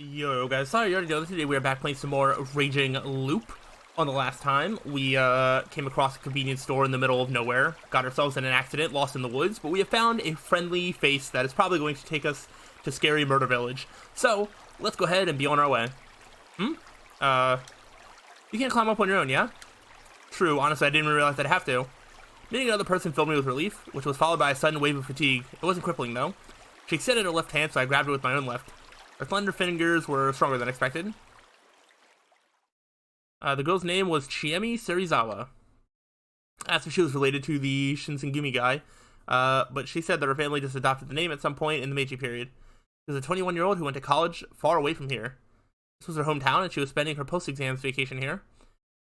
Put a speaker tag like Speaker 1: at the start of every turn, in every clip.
Speaker 1: Yo guys, sorry you already know this. Today we are back playing some more Raging Loop. On the last time, we came across a convenience store in the middle of nowhere, got ourselves in an accident, lost in the woods, but we have found a friendly face that is probably going to take us to Scary Murder Village. So, let's go ahead and be on our way. You can't climb up on your own, yeah? True, honestly I didn't even realize I'd have to. Meeting another person filled me with relief, which was followed by a sudden wave of fatigue. It wasn't crippling though. She extended her left hand, so I grabbed it with my own left. Her slender fingers were stronger than expected. The girl's name was Chiemi Serizawa. I asked if she was related to the Shinsengumi guy, but she said that her family just adopted the name at some point in the Meiji period. She was a 21-year-old who went to college far away from here. This was her hometown, and she was spending her post-exams vacation here.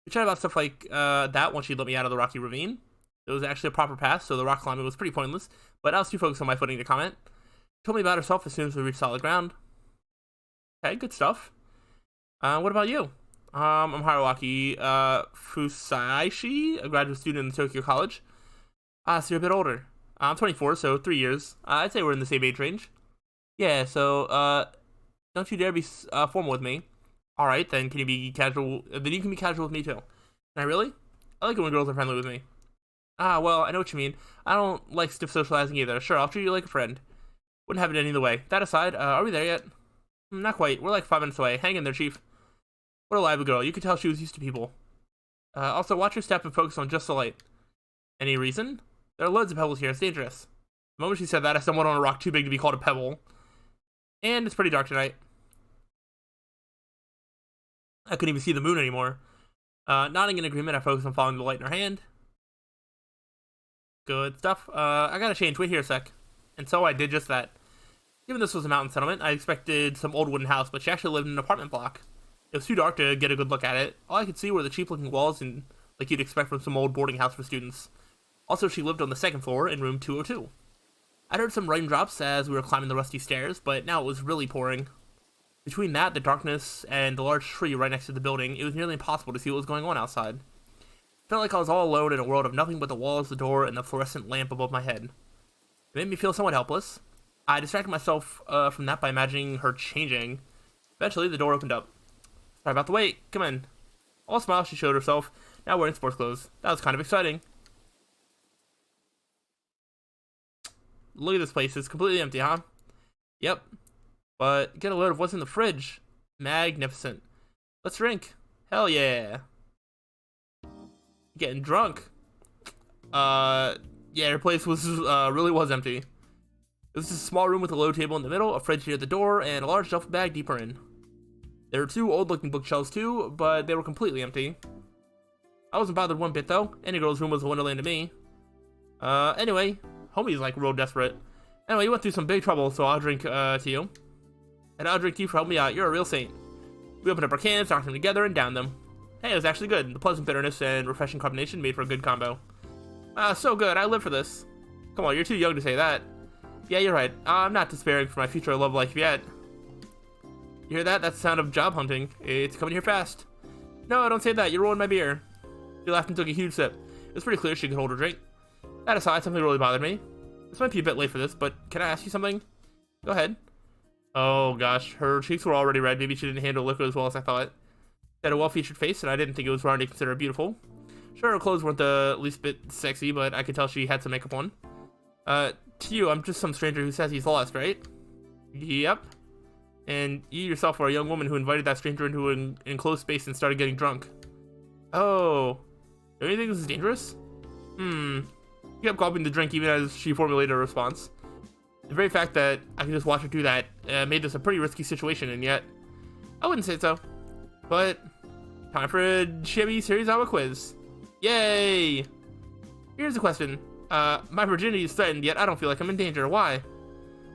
Speaker 1: We chatted about stuff like that once she let me out of the rocky ravine. It was actually a proper pass, so the rock climbing was pretty pointless, but I was too focused on my footing to comment. She told me about herself as soon as we reached solid ground. Okay, good stuff. What about you? I'm Haruaki Fusaishi, a graduate student in Tokyo College. So you're a bit older. I'm 24, so 3 years. I'd say we're in the same age range. Yeah, so, don't you dare be formal with me. Alright, then can you be casual? Then you can be casual with me too. Can I really? I like it when girls are friendly with me. Well, I know what you mean. I don't like stiff socializing either. Sure, I'll treat you like a friend. Wouldn't have it any other way. That aside, are we there yet? Not quite. We're like 5 minutes away. Hang in there, Chief. What a lively girl. You could tell she was used to people. Also, watch your step and focus on just the light. Any reason? There are loads of pebbles here. It's dangerous. The moment she said that, I stumbled on a rock too big to be called a pebble. And it's pretty dark tonight. I couldn't even see the moon anymore. Nodding in agreement, I focused on following the light in her hand. Good stuff. I gotta change. Wait here a sec. And so I did just that. Given this was a mountain settlement, I expected some old wooden house, but she actually lived in an apartment block. It was too dark to get a good look at it. All I could see were the cheap-looking walls, and like you'd expect from some old boarding house for students. Also, she lived on the second floor in room 202. I'd heard some raindrops as we were climbing the rusty stairs, but now it was really pouring. Between that, the darkness, and the large tree right next to the building, it was nearly impossible to see what was going on outside. It felt like I was all alone in a world of nothing but the walls, the door, and the fluorescent lamp above my head. It made me feel somewhat helpless. I distracted myself from that by imagining her changing. Eventually, the door opened up. Sorry about the wait. Come in. All smiles, she showed herself, now wearing sports clothes. That was kind of exciting. Look at this place. It's completely empty, huh? Yep. But get a load of what's in the fridge. Magnificent. Let's drink. Hell yeah. Getting drunk. Yeah, her place was really was empty. It was a small room with a low table in the middle, a fridge near the door, and a large duffel bag deeper in. There were 2 old-looking bookshelves too, but they were completely empty. I wasn't bothered one bit though. Any girl's room was a wonderland to me. Anyway, homie's like real desperate. Anyway, you went through some big trouble, so I'll drink to you. And I'll drink to you for helping me out. You're a real saint. We opened up our cans, knocked them together, and downed them. Hey, it was actually good. The pleasant bitterness and refreshing carbonation made for a good combo. So good. I live for this. Come on, you're too young to say that. Yeah, you're right. I'm not despairing for my future love life yet. You hear that? That's the sound of job hunting. It's coming here fast. No, don't say that. You ruined my beer. She laughed and took a huge sip. It was pretty clear she could hold her drink. That aside, something really bothered me. This might be a bit late for this, but can I ask you something? Go ahead. Oh gosh, her cheeks were already red. Maybe she didn't handle liquor as well as I thought. She had a well-featured face, and I didn't think it was wrong to consider her beautiful. Sure, her clothes weren't the least bit sexy, but I could tell she had some makeup on. To you, I'm just some stranger who says he's lost, right? Yep. And you yourself are a young woman who invited that stranger into an enclosed space and started getting drunk. Oh. Don't you think this is dangerous? She kept gulping the drink even as she formulated a response. The very fact that I could just watch her do that made this a pretty risky situation, and yet I wouldn't say so. But time for a Chiemi Serizawa quiz. Yay! Here's the question. My virginity is threatened, yet I don't feel like I'm in danger. Why?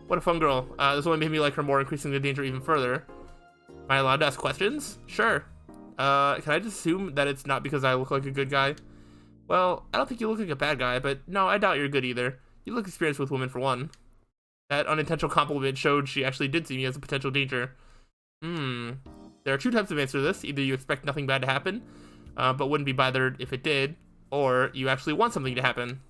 Speaker 1: What a fun girl. This only made me like her more, increasing the danger even further. Am I allowed to ask questions? Sure. Can I just assume that it's not because I look like a good guy? Well, I don't think you look like a bad guy, but no, I doubt you're good either. You look experienced with women for one. That unintentional compliment showed she actually did see me as a potential danger. There are 2 types of answer to this. Either you expect nothing bad to happen, but wouldn't be bothered if it did, or you actually want something to happen.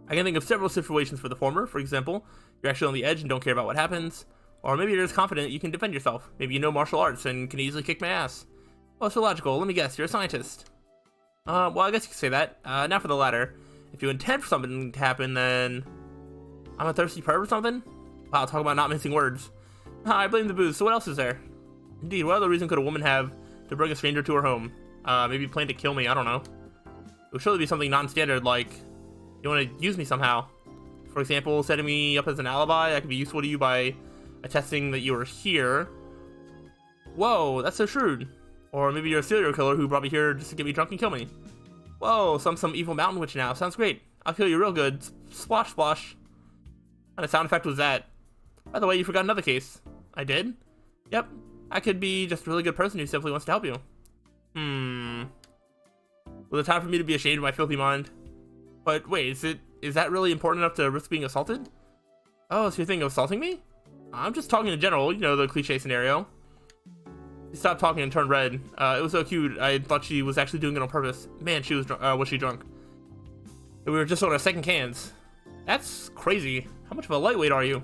Speaker 1: I can think of several situations for the former. For example, you're actually on the edge and don't care about what happens. Or maybe you're just confident you can defend yourself. Maybe you know martial arts and can easily kick my ass. Oh, so logical. Let me guess, you're a scientist. Well, I guess you could say that. Now for the latter. If you intend for something to happen, then I'm a thirsty perv or something? Wow, talk about not mincing words. I blame the booze, so what else is there? Indeed, what other reason could a woman have to bring a stranger to her home? Maybe plan to kill me, I don't know. It would surely be something non-standard, like you want to use me somehow. For example, setting me up as an alibi. I could be useful to you by attesting that you were here. Whoa, that's so shrewd. Or maybe you're a serial killer who brought me here just to get me drunk and kill me. Whoa, so I'm some evil mountain witch now. Sounds great. I'll kill you real good. Splosh, splosh. What kind of sound effect was that? By the way, you forgot another case. I did? Yep. I could be just a really good person who simply wants to help you. Was it time for me to be ashamed of my filthy mind? But wait, is that really important enough to risk being assaulted? Oh, so you're thinking of assaulting me? I'm just talking in general, you know, the cliche scenario. She stopped talking and turned red. It was so cute. I thought she was actually doing it on purpose. Man, she was she drunk? We were just on our second cans. That's crazy. How much of a lightweight are you?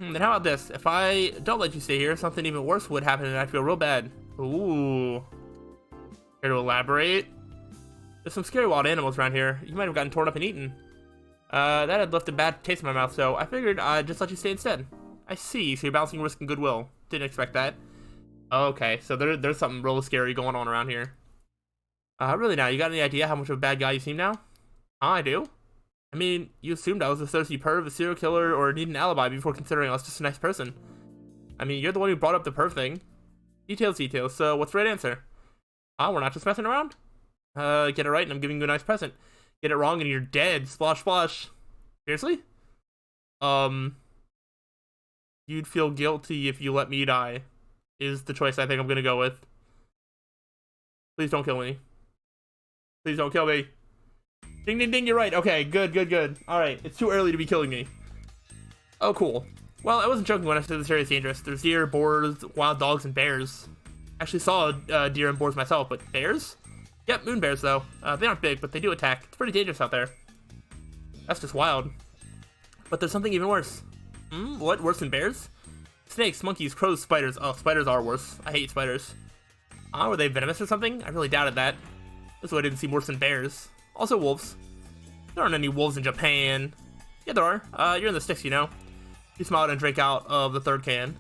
Speaker 1: Then how about this? If I don't let you stay here, something even worse would happen and I'd feel real bad. Ooh. Care to elaborate? There's some scary wild animals around here. You might have gotten torn up and eaten. That had left a bad taste in my mouth, so I figured I'd just let you stay instead. I see, so you're balancing risk and goodwill. Didn't expect that. Okay, so there's something real scary going on around here. Really now, you got any idea how much of a bad guy you seem now? I do. I mean, you assumed I was a thirsty perv, a serial killer, or need an alibi before considering I was just a nice person. I mean, you're the one who brought up the perv thing. Details, so what's the right answer? We're not just messing around? Get it right and I'm giving you a nice present. Get it wrong and you're dead. Splosh, splosh. Seriously? You'd feel guilty if you let me die, is the choice I think I'm gonna go with. Please don't kill me. Please don't kill me. Ding, ding, ding, you're right. Okay, good. Alright, it's too early to be killing me. Oh, cool. Well, I wasn't joking when I said this area is dangerous. There's deer, boars, wild dogs, and bears. I actually saw deer and boars myself, but bears? Yep, moon bears, though. They aren't big, but they do attack. It's pretty dangerous out there. That's just wild. But there's something even worse. What? Worse than bears? Snakes, monkeys, crows, spiders. Oh, spiders are worse. I hate spiders. Were they venomous or something? I really doubted that. This way I didn't seem worse than bears. Also wolves. There aren't any wolves in Japan. Yeah, there are. You're in the sticks, you know. He smiled and drank out of the third can.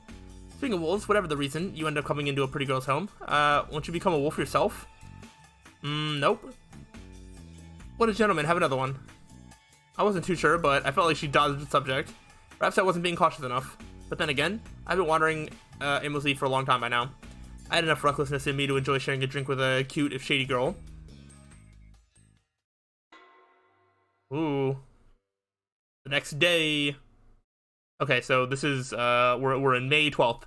Speaker 1: Speaking of wolves, whatever the reason, you end up coming into a pretty girl's home. Won't you become a wolf yourself? Nope. What a gentleman, have another one. I wasn't too sure, but I felt like she dodged the subject. Perhaps I wasn't being cautious enough. But then again, I've been wandering aimlessly for a long time by now. I had enough recklessness in me to enjoy sharing a drink with a cute, if shady girl. Ooh. The next day. Okay, so this is, we're in May 12th.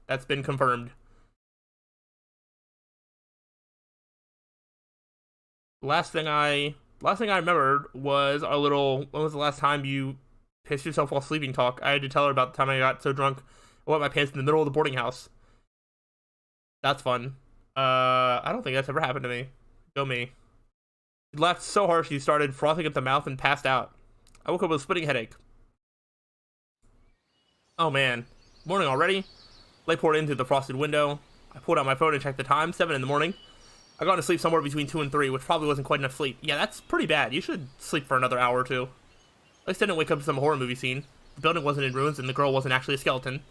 Speaker 1: That's been confirmed. Last thing I remembered was our little, when was the last time you pissed yourself while sleeping talk? I had to tell her about the time I got so drunk I wet my pants in the middle of the boarding house. That's fun. I don't think that's ever happened to me. Go me. She laughed so hard she started frothing at the mouth and passed out. I woke up with a splitting headache. Oh man. Morning already? Light poured in through the frosted window. I pulled out my phone and checked the time, 7 in the morning. I got to sleep somewhere between 2 and 3, which probably wasn't quite enough sleep. Yeah, that's pretty bad. You should sleep for another hour or two. At least I didn't wake up to some horror movie scene. The building wasn't in ruins and the girl wasn't actually a skeleton.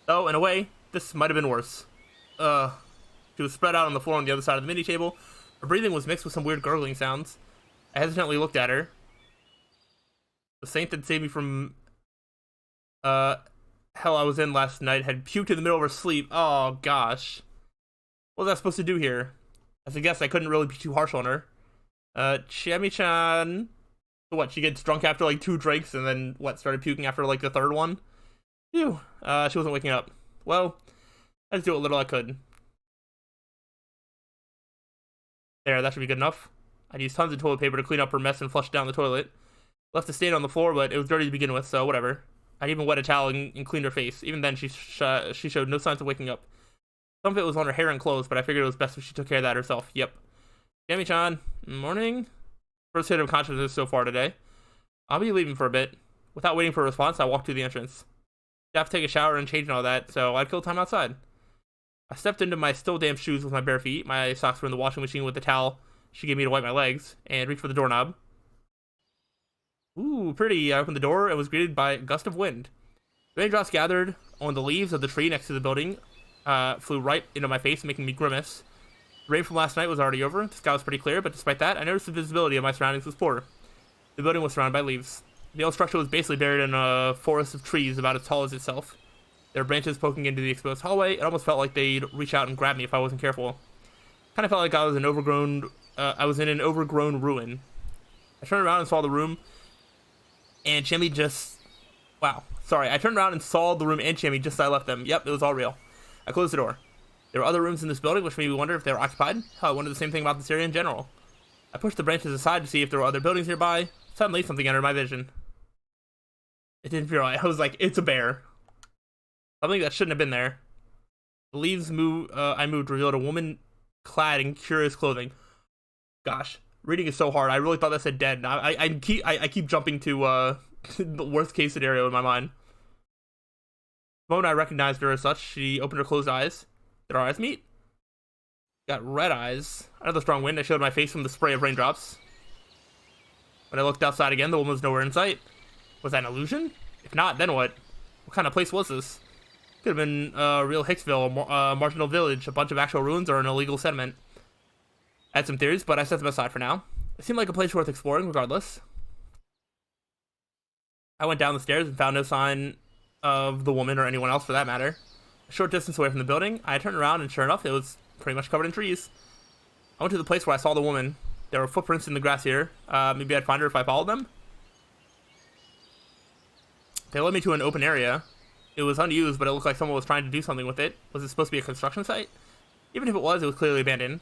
Speaker 1: Though, in a way, this might have been worse. She was spread out on the floor on the other side of the mini table. Her breathing was mixed with some weird gurgling sounds. I hesitantly looked at her. The saint that saved me from hell I was in last night had puked in the middle of her sleep. Oh gosh. What was I supposed to do here? As a guess, I couldn't really be too harsh on her. Chami-chan. What, she gets drunk after like 2 drinks and then what, started puking after like the 3rd one? Phew. She wasn't waking up. Well, I just did what little I could. There, that should be good enough. I'd used tons of toilet paper to clean up her mess and flush down the toilet. Left a stain on the floor, but it was dirty to begin with, so whatever. I'd even wet a towel and cleaned her face. Even then, she showed no signs of waking up. Some of it was on her hair and clothes, but I figured it was best if she took care of that herself. Yep. Chami-chan, morning. First hit of consciousness so far today. I'll be leaving for a bit. Without waiting for a response, I walked to the entrance. I have to take a shower and change and all that, so I'd kill time outside. I stepped into my still damp shoes with my bare feet. My socks were in the washing machine with the towel she gave me to wipe my legs, and reached for the doorknob. Ooh, pretty. I opened the door and was greeted by a gust of wind. Raindrops gathered on the leaves of the tree next to the building, flew right into my face, making me grimace. The rain from last night was already over. The sky was pretty clear, but despite that, I noticed the visibility of my surroundings was poor. The building was surrounded by leaves. The old structure was basically buried in a forest of trees about as tall as itself. There were branches poking into the exposed hallway. It almost felt like they'd reach out and grab me if I wasn't careful. Kind of felt like I was in an overgrown ruin. I turned around and saw the room, and Chimmy just... Wow. Sorry, I turned around and saw the room and Chimmy just as I left them. Yep, it was all real. I closed the door. There were other rooms in this building, which made me wonder if they were occupied. Hell, I wondered the same thing about this area in general. I pushed the branches aside to see if there were other buildings nearby. Suddenly, something entered my vision. It didn't feel right. I was like, it's a bear. Something that shouldn't have been there. The leaves I moved revealed a woman clad in curious clothing. Gosh, reading is so hard. I really thought that said dead. I keep jumping to the worst case scenario in my mind. The moment I recognized her as such, she opened her closed eyes. Did our eyes meet? Got red eyes. Under the strong wind, I showed my face from the spray of raindrops. When I looked outside again, the woman was nowhere in sight. Was that an illusion? If not, then what? What kind of place was this? Could have been real Hicksville, a marginal village, a bunch of actual ruins, or an illegal settlement. I had some theories, but I set them aside for now. It seemed like a place worth exploring, regardless. I went down the stairs and found no sign of the woman or anyone else for that matter. A short distance away from the building, I turned around and sure enough, it was pretty much covered in trees. I went to the place where I saw the woman. There were footprints in the grass here. Maybe I'd find her if I followed them. They led me to an open area. It was unused, but it looked like someone was trying to do something with it. Was it supposed to be a construction site? Even if it was clearly abandoned.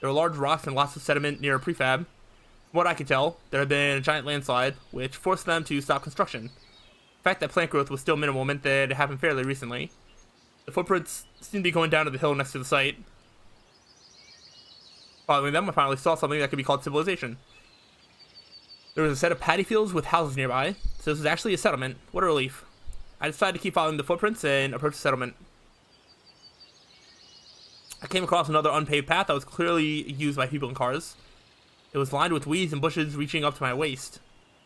Speaker 1: There were large rocks and lots of sediment near a prefab. From what I could tell, there had been a giant landslide, which forced them to stop construction. The fact that plant growth was still minimal meant that it happened fairly recently. The footprints seemed to be going down to the hill next to the site. Following them, I finally saw something that could be called civilization. There was a set of paddy fields with houses nearby, so this was actually a settlement. What a relief. I decided to keep following the footprints and approach the settlement. I came across another unpaved path that was clearly used by people and cars. It was lined with weeds and bushes reaching up to my waist.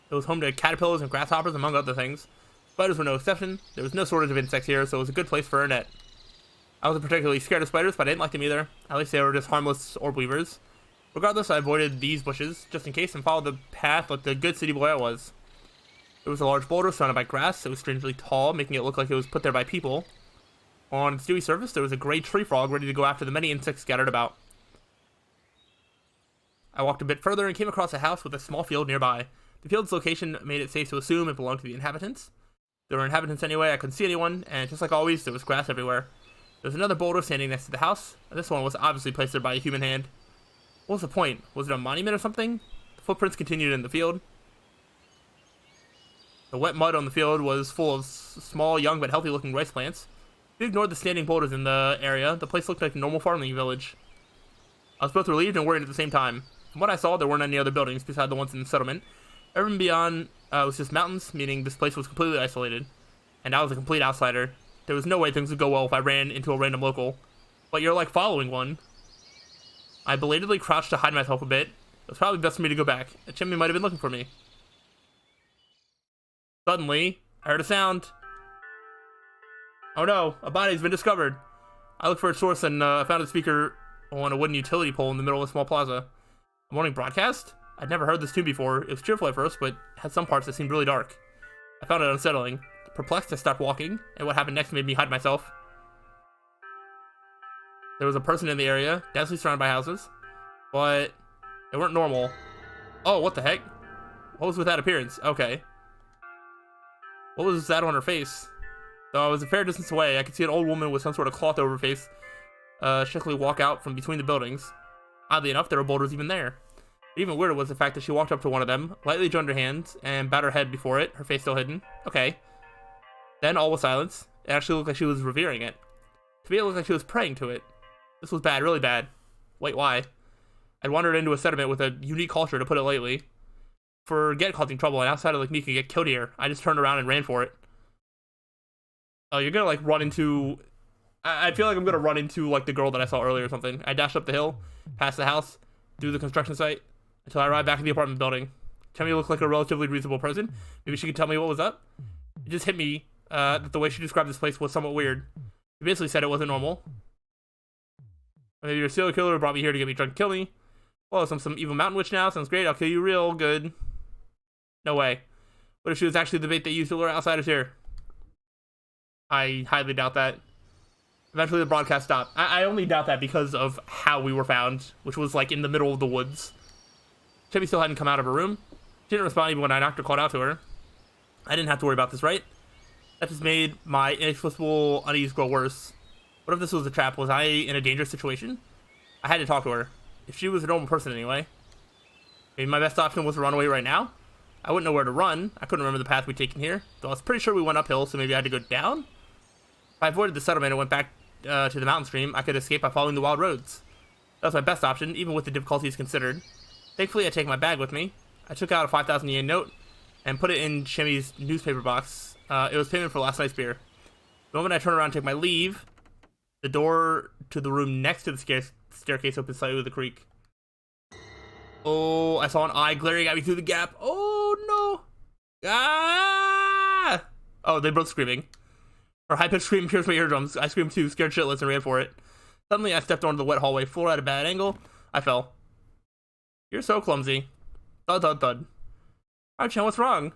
Speaker 1: It was home to caterpillars and grasshoppers, among other things. Spiders were no exception. There was no shortage of insects here, so it was a good place for a net. I wasn't particularly scared of spiders, but I didn't like them either. At least they were just harmless orb weavers. Regardless, I avoided these bushes, just in case, and followed the path like the good city boy I was. There was a large boulder surrounded by grass. It was strangely tall, making it look like it was put there by people. On its dewy surface, there was a gray tree frog ready to go after the many insects scattered about. I walked a bit further and came across a house with a small field nearby. The field's location made it safe to assume it belonged to the inhabitants. There were inhabitants anyway, I couldn't see anyone, and just like always, there was grass everywhere. There was another boulder standing next to the house, and this one was obviously placed there by a human hand. What was the point? Was it a monument or something? The footprints continued in the field. The wet mud on the field was full of small, young, but healthy-looking rice plants. If you ignored the standing boulders in the area, the place looked like a normal farming village. I was both relieved and worried at the same time. From what I saw, there weren't any other buildings beside the ones in the settlement. Everything beyond was just mountains, meaning this place was completely isolated. And I was a complete outsider. There was no way things would go well if I ran into a random local. But you're like following one. I belatedly crouched to hide myself a bit. It was probably best for me to go back. A chimney might have been looking for me. Suddenly, I heard a sound. Oh no, a body's been discovered. I looked for its source and found a speaker on a wooden utility pole in the middle of a small plaza. A morning broadcast? I'd never heard this tune before. It was cheerful at first, but had some parts that seemed really dark. I found it unsettling. Perplexed, I stopped walking, and what happened next made me hide myself. There was a person in the area, densely surrounded by houses, but they weren't normal. Oh, what the heck? What was with that appearance? Okay. What was that on her face? Though I was a fair distance away, I could see an old woman with some sort of cloth over her face shakily walk out from between the buildings. Oddly enough, there were boulders even there. Even weirder was the fact that she walked up to one of them, lightly joined her hands, and bowed her head before it, her face still hidden. Okay. Then all was silence. It actually looked like she was revering it. To me, it looked like she was praying to it. This was bad, really bad. Wait, why? I'd wandered into a settlement with a unique culture, to put it lightly. Forget causing trouble, and outsider like me could get killed here. I just turned around and ran for it. Oh, you're gonna like run into. I feel like I'm gonna run into like the girl that I saw earlier or something. I dashed up the hill, past the house, through the construction site, until I arrived back at the apartment building. Chemi looked like a relatively reasonable person. Maybe she could tell me what was up. It just hit me that the way she described this place was somewhat weird. She basically said it wasn't normal. Maybe you're a serial killer who brought me here to get me drunk and kill me. Well, some evil mountain witch now. Sounds great. I'll kill you real good. No way. What if she was actually the bait they used to lure outsiders here? I highly doubt that. Eventually the broadcast stopped. I only doubt that because of how we were found, which was like in the middle of the woods. Chevy still hadn't come out of her room. She didn't respond even when I knocked or called out to her. I didn't have to worry about this, right? That just made my inexplicable unease grow worse. What if this was a trap? Was I in a dangerous situation? I had to talk to her. If she was a normal person anyway. Maybe my best option was to run away right now? I wouldn't know where to run. I couldn't remember the path we'd taken here. Though I was pretty sure we went uphill, so maybe I had to go down? If I avoided the settlement and went back to the mountain stream, I could escape by following the wild roads. That was my best option, even with the difficulties considered. Thankfully, I take my bag with me. I took out a 5,000 yen note and put it in Chemi's newspaper box. It was payment for last night's beer. The moment I turn around and take my leave, the door to the room next to the staircase opens slightly with a creak. Oh, I saw an eye glaring at me through the gap. Oh, no. Ah! Oh, they both screaming. Her high-pitched scream pierced my eardrums. I screamed too, scared shitless, and ran for it. Suddenly, I stepped onto the wet hallway floor at a bad angle. I fell. You're so clumsy. Thud, thud, thud. Alright, Chan, what's wrong?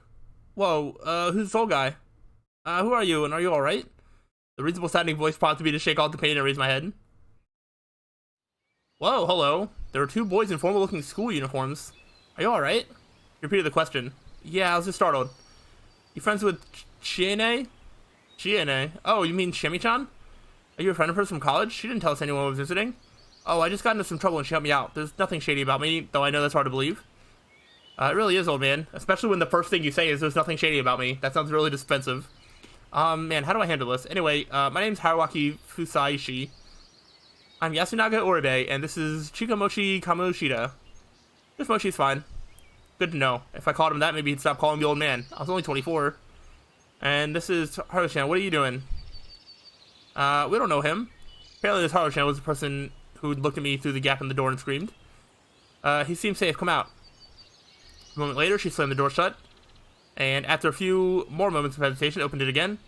Speaker 1: Whoa, who's this old guy? Who are you, and are you alright? The reasonable-sounding voice prompted me to shake off the pain and raise my head. Whoa, hello. There were two boys in formal-looking school uniforms. Are you alright? He repeated the question. Yeah, I was just startled. You friends with Chiene? Chiene? Oh, you mean Shemi-chan? Are you a friend of hers from college? She didn't tell us anyone was visiting. Oh, I just got into some trouble and she helped me out. There's nothing shady about me, though I know that's hard to believe. It really is, old man. Especially when the first thing you say is there's nothing shady about me. That sounds really defensive. Man, how do I handle this? Anyway, my name's Haruaki Fusaishi. I'm Yasunaga Oribe, and this is Chikamochi Kamoshida. This Mochi's fine. Good to know. If I called him that, maybe he'd stop calling me old man. I was only 24. And this is Haru-chan. What are you doing? We don't know him. Apparently this Haru-chan was the person who looked at me through the gap in the door and screamed. He seems safe. Come out. A moment later, she slammed the door shut. And after a few more moments of hesitation, opened it again.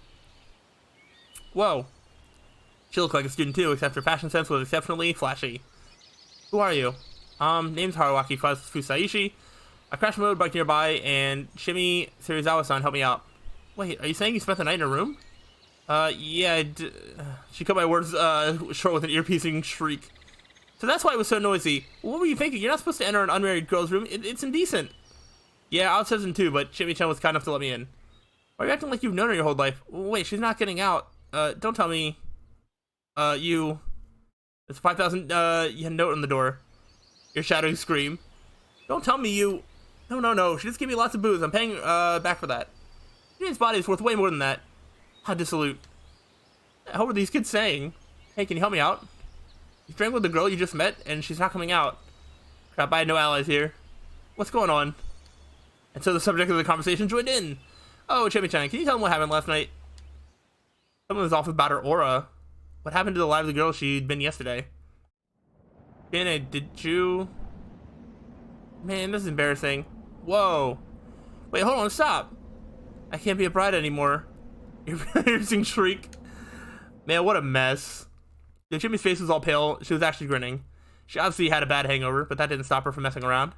Speaker 1: Whoa. She looked like a student too, except her fashion sense was exceptionally flashy. Who are you? Name's Haruaki Fusaishi. I crashed my motorbike nearby, and Shimi Serizawa-san helped me out. Wait, are you saying you spent the night in a room? Yeah, she cut my words short with an ear-piercing shriek. So that's why it was so noisy. What were you thinking? You're not supposed to enter an unmarried girl's room. It's indecent. Yeah, I was hesitant too, but Shimi-chan was kind enough to let me in. Why are you acting like you've known her your whole life? Wait, she's not getting out. Don't tell me. You. There's a 5,000 yen note on the door. Your shattering scream. Don't tell me you. No. She just gave me lots of booze. I'm paying back for that. Jane's body is worth way more than that. How dissolute. What were these kids saying? Hey, can you help me out? You drank with the girl you just met, and she's not coming out. Crap, I had no allies here. What's going on? And so the subject of the conversation joined in. Oh, Chemi-chan, can you tell them what happened last night? Someone was off about her aura. What happened to the lively girl she'd been yesterday? Jane, did you... Man, this is embarrassing. Whoa. Wait, hold on, stop. I can't be a bride anymore. Your piercing shriek. Man, what a mess. Jimmy's face was all pale. She was actually grinning. She obviously had a bad hangover, but that didn't stop her from messing around.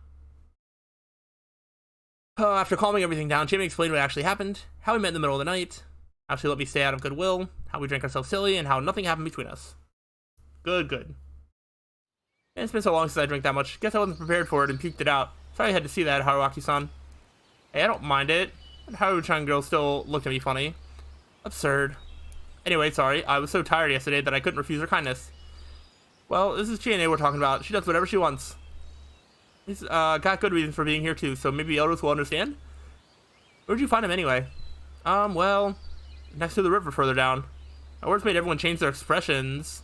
Speaker 1: After calming everything down, Jimmy explained what actually happened, how we met in the middle of the night, how she let me stay out of goodwill, how we drank ourselves silly, and how nothing happened between us. Good. And it's been so long since I drank that much. Guess I wasn't prepared for it and puked it out. Sorry I had to see that, Haruaki-san. Hey, I don't mind it. And Haru-chan girl still looked at me funny. Absurd. Anyway, sorry. I was so tired yesterday that I couldn't refuse her kindness. Well, this is Chiene we're talking about. She does whatever she wants. He's got good reasons for being here too, so maybe elders will understand. Where'd you find him anyway? Well, next to the river further down. My words made everyone change their expressions.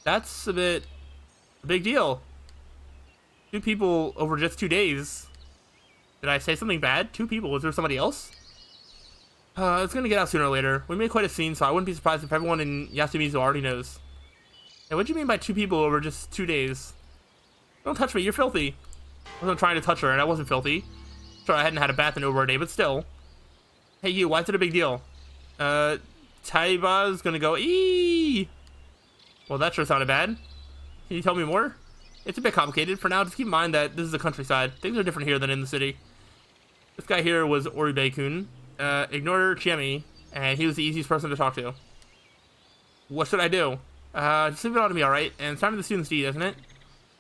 Speaker 1: That's a big deal. 2 people over just 2 days. Did I say something bad? 2 people? Was there somebody else? It's gonna get out sooner or later. We made quite a scene, so I wouldn't be surprised if everyone in Yasumizu already knows. Hey, what do you mean by 2 people over just 2 days? Don't touch me, you're filthy. I wasn't trying to touch her, and I wasn't filthy. Sure, I hadn't had a bath in over a day, but still. Hey, you, why is it a big deal? Taiba's gonna go, eee! Well, that sure sounded bad. Can you tell me more? It's a bit complicated. For now, just keep in mind that this is the countryside. Things are different here than in the city. This guy here was Oribe-kun. Ignore Chiemi, and he was the easiest person to talk to. What should I do? Just leave it on to me, alright? And it's time for the students to eat, isn't it?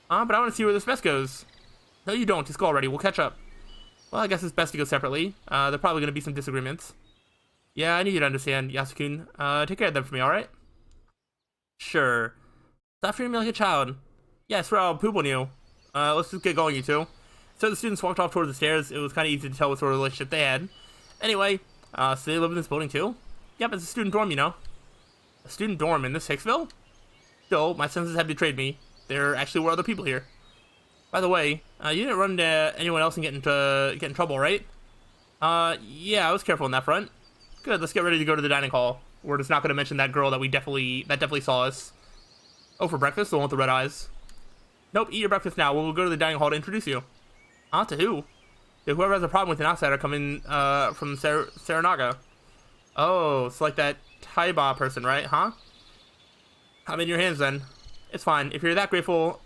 Speaker 1: But I want to see where this mess goes. No, you don't. Just go already. We'll catch up. Well, I guess it's best to go separately. There are probably going to be some disagreements. Yeah, I need you to understand, Yasukun. Take care of them for me, alright? Sure. Stop treating me like a child. Yes, I'll poop on you. Let's just get going, you two. So the students walked off towards the stairs. It was kind of easy to tell what sort of relationship they had. Anyway, so they live in this building too? Yep, it's a student dorm, you know. A student dorm in this Hicksville? Still, my senses have betrayed me. There actually were other people here. By the way, you didn't run into anyone else and get in trouble, right? Yeah, I was careful on that front. Good, let's get ready to go to the dining hall. We're just not going to mention that girl that definitely saw us. Oh, for breakfast? The one with the red eyes. Nope, eat your breakfast now. We'll go to the dining hall to introduce you. To who? To whoever has a problem with an outsider coming from Saranaga. Oh, it's like that Taiba person, right? Huh? I'm in your hands then. It's fine. If you're that grateful,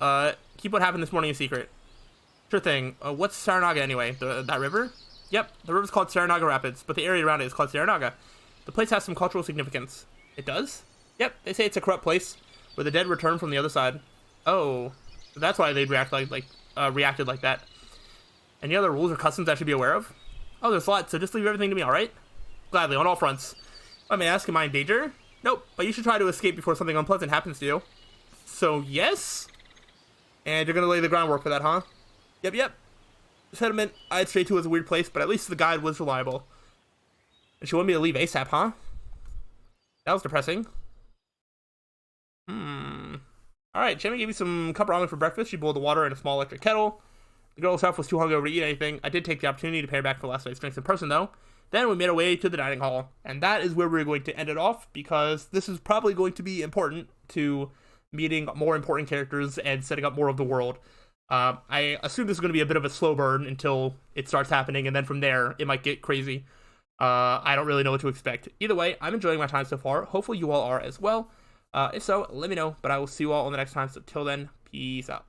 Speaker 1: keep what happened this morning a secret. Sure thing. What's Saranaga anyway? That river? Yep, the river's called Saranaga Rapids, but the area around it is called Saranaga. The place has some cultural significance. It does? Yep, they say it's a corrupt place where the dead return from the other side. Oh, that's why they'd reacted like that. Any other rules or customs I should be aware of? Oh, there's lots, so just leave everything to me, alright? Gladly, on all fronts. I may ask, am I in danger? Nope, but you should try to escape before something unpleasant happens to you. So, yes? And you're gonna lay the groundwork for that, huh? Yep. The settlement I'd straight to was a weird place, but at least the guide was reliable. And she wanted me to leave ASAP, huh? That was depressing. Alright, Jamie gave me some cup ramen for breakfast. She boiled the water in a small electric kettle. The girl herself was too hungover to eat anything. I did take the opportunity to pay her back for last night's drinks in person, though. Then we made our way to the dining hall. And that is where we're going to end it off, because this is probably going to be important to meeting more important characters and setting up more of the world. I assume this is going to be a bit of a slow burn until it starts happening, and then from there, it might get crazy. I don't really know what to expect. Either way, I'm enjoying my time so far. Hopefully you all are as well. If so, let me know, but I will see you all on the next time. So till then, peace out.